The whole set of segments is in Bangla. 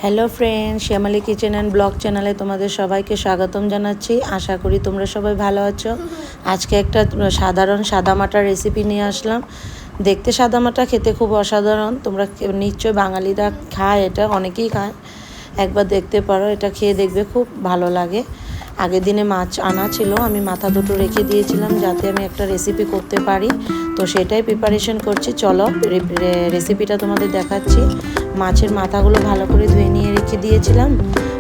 Hello friend, Shyamali kitchen and blog চ্যানেলে তোমাদের সবাইকে স্বাগতম জানাচ্ছি। আশা করি তোমরা সবাই ভালো আছো। আজকে একটা সাধারণ সাদামাটা রেসিপি নিয়ে আসলাম। দেখতে সাদামাটা, খেতে খুব অসাধারণ। তোমরা নিশ্চয়ই বাঙালিরা খায়, এটা অনেকেই খায়। একবার দেখতে পারো, এটা খেয়ে দেখবে, খুব ভালো লাগে। আগের দিনে মাছ আনা ছিল, আমি মাথা দুটো রেখে দিয়েছিলাম যাতে আমি একটা রেসিপি করতে পারি। তো সেটাই প্রিপারেশন করছি। চলো রেসিপিটা তোমাদের দেখাচ্ছি। মাছের মাথাগুলো ভালো করে ধুয়ে নিয়ে রেখে দিয়েছিলাম।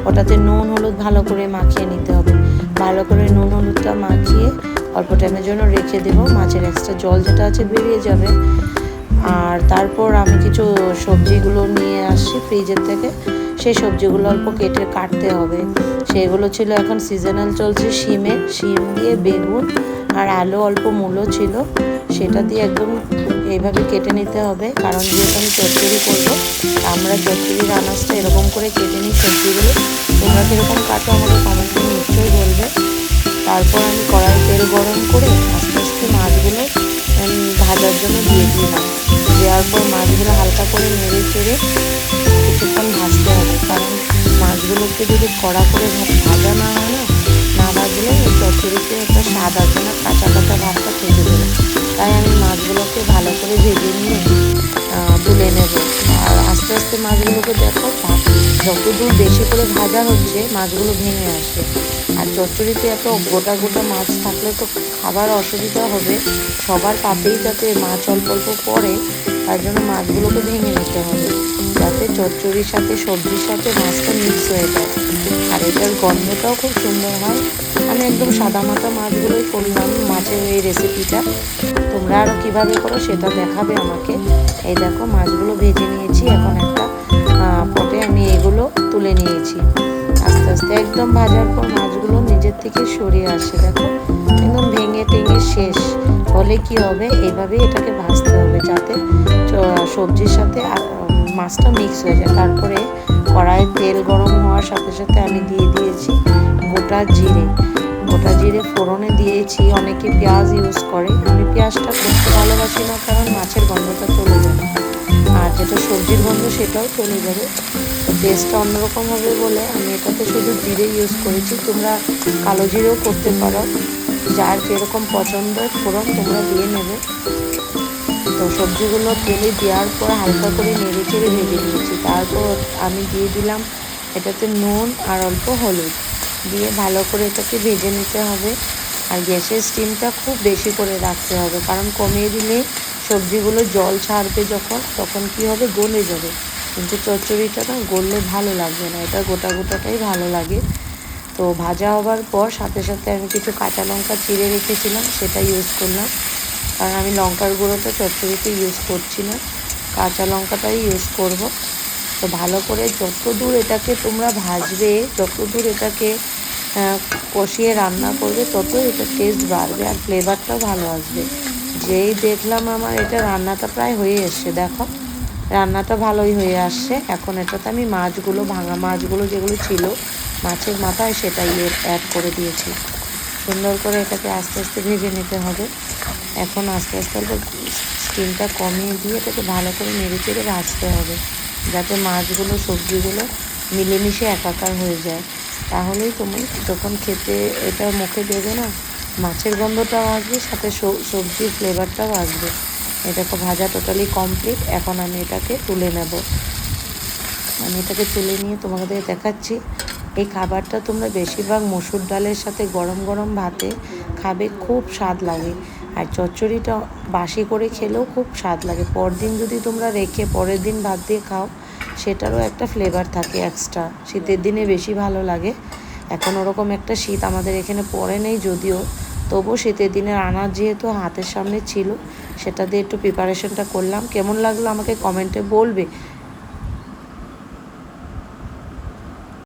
ওটাতে নুন হলুদ ভালো করে মাখিয়ে নিতে হবে। ভালো করে নুন হলুদটা মাখিয়ে অল্প টাইমের জন্য রেখে দেবো। মাছের এক্সট্রা জল যেটা আছে বেরিয়ে যাবে। আর তারপর আমি কিছু সবজিগুলো নিয়ে আসছি ফ্রিজের থেকে। সেই সবজিগুলো অল্প কেটে কাটতে হবে। সেগুলো ছিল, এখন সিজনাল চলছে শিম দিয়ে বেগুন আর আলু, অল্প মূলো ছিল, সেটা দিয়ে একদম এইভাবে কেটে নিতে হবে। কারণ যেহেতু আমি চচ্চড়ি করবো, আমরা চচ্চড়ির আনাজটা এরকম করে কেটে নিই সবজিগুলো। তোমরা কীরকম কাটো আমাকে কমেন্টে নিশ্চয়ই বলবে। তারপর আমি কড়াই তেল গরম করে আস্তে আস্তে মাছগুলো ভাজার জন্য দিয়ে দিলাম। দেওয়ার পর মাছগুলো হালকা করে নেড়ে চেড়ে কিছুক্ষণ ভাজতে হবে। কারণ মাছগুলোকে যদি কড়া করে ভাজা না হয় না ভাজলে ওই চচ্চড়িতে একটা স্বাদ আসবে না, কাঁচা কাঁচা ভাবটা থেকে দেবে। তাই আমি মাছগুলোকে ভালো করে ভেজে নিয়ে তুলে নেব। আর আস্তে আস্তে মাছগুলোকে দেখো, যতদূর বেশি করে ভাজা হচ্ছে মাছগুলো ভেঙে আসে। আর চচ্চড়িতে এত গোটা গোটা মাছ থাকলে তো খাবার অসুবিধা হবে। সবার পাতেই যাতে মাছ অল্প অল্প পড়ে, তার জন্য মাছগুলোকে ভেঙে নিতে হবে, যাতে চচ্চড়ির সাথে সবজির সাথে মাছটা মিক্স হয়ে যায়। আর এটার গন্ধটাও খুব সুন্দর হয়। আমি একদম সাদামাটা মাছগুলোই করলাম মাছের এই রেসিপিটা। তোমরা আরও কীভাবে করো সেটা দেখাবে আমাকে। এই দেখো, মাছগুলো ভেজে নিয়েছি। এখন একটা পটে আমি এগুলো তুলে নিয়েছি। আস্তে আস্তে একদম ভাজার পর মাছগুলো নিজের থেকে সরিয়ে আসে। দেখো, একদম ভেঙে টেঙে শেষ হলে কি হবে, এইভাবে এটাকে ভাজতে হবে যাতে সবজির সাথে মাছটা মিক্স হয়ে যায়। তারপরে কড়াইয়ে তেল গরম হওয়ার সাথে সাথে আমি দিয়ে দিয়েছি গোটা জিরে ফোড়নে দিয়েছি। অনেকে পেঁয়াজ ইউজ করে, আমি পেঁয়াজটা করতে ভালোবাসি না, কারণ মাছের গন্ধটা চলে যাবে। আর যেটা সবজির গন্ধ সেটাও চলে যাবে, তো টেস্টটা অন্যরকম হবে বলে আমি এটাতে শুধু জিরে ইউজ করেছি। তোমরা কালো জিরেও করতে পারো, যার যেরকম পছন্দ ফোড়ন তোমরা দিয়ে নেবে। তো সবজিগুলো তেলে দেওয়ার পর হালকা করে নেড়ে চেড়ে ভেজে নিয়েছি। তারপর আমি দিয়ে দিলাম এটাতে নুন আর অল্প হলুদ দিয়ে ভালো করে এটাকে ভেজে নিতে হবে। আর গ্যাসের স্টিমটা খুব বেশি করে রাখতে হবে, কারণ কমিয়ে দিলে সবজিগুলো জল ছাড়বে তখন কি হবে, গলে যাবে। কিন্তু চচ্চড়িটা না গললে ভালো লাগবে না, এটা গোটা গোটাটাই ভালো লাগে। তো ভাজা হবার পর সাথে সাথে আমি কিছু কাঁচা লঙ্কা চিড়ে রেখেছিলাম, সেটা ইউজ করলাম। কারণ আমি লঙ্কার গুঁড়োটা চচ্চড়িতে ইউজ করছি না, কাঁচা লঙ্কাটাই ইউজ করব। তো ভালো করে যত দূর এটাকে তোমরা ভাজবে, যত দূর এটাকে কষিয়ে রান্না করবে, তত এটা টেস্ট বাড়বে আর ফ্লেভারটাও ভালো আসবে। যেই দেখলাম আমার এটা রান্নাটা প্রায় হয়ে এসছে, দেখো রান্নাটা ভালোই হয়ে আসছে। এখন এটাতে আমি ভাঙা মাছগুলো যেগুলো ছিল মাছের মাথায়, সেটাই অ্যাড করে দিয়েছি। সুন্দর করে এটাকে আস্তে আস্তে ভেজে নিতে হবে। এখন আস্তে আস্তে অল্প স্টিমটা কমিয়ে দিয়ে এটাকে ভালো করে নেড়ে চেড়ে ভাজতে হবে, যাতে মাছগুলো সবজিগুলো মিলেমিশে একাকার হয়ে যায়। তাহলেই তুমি যখন খেতে এটা মুখে দেবে না, মাছের গন্ধটাও আসবে, সাথে সবজির ফ্লেভারটাও আসবে। এটাকে ভাজা টোটালি কমপ্লিট। এখন আমি এটাকে তুলে নেব। আমি এটাকে তুলে নিয়ে তোমাদের দেখাচ্ছি। এই খাবারটা তোমরা বেশিরভাগ মসুর ডালের সাথে গরম গরম ভাতে খাবে, খুব স্বাদ লাগে। আর চচ্চড়িটা বাসি করে খেলেও খুব স্বাদ লাগে। পরদিন যদি তোমরা রেখে পরের দিন ভাত দিয়ে খাও, সেটারও একটা ফ্লেভার থাকে এক্সট্রা। শীতের দিনে বেশি ভালো লাগে। এখন ওরকম একটা শীত আমাদের এখানে পড়ে নেই যদিও, তবু শীতের দিনের আনাজ যেহেতু হাতের সামনে ছিল, সেটা দিয়ে একটু প্রিপারেশনটা করলাম। কেমন লাগলো আমাকে কমেন্টে বলবে।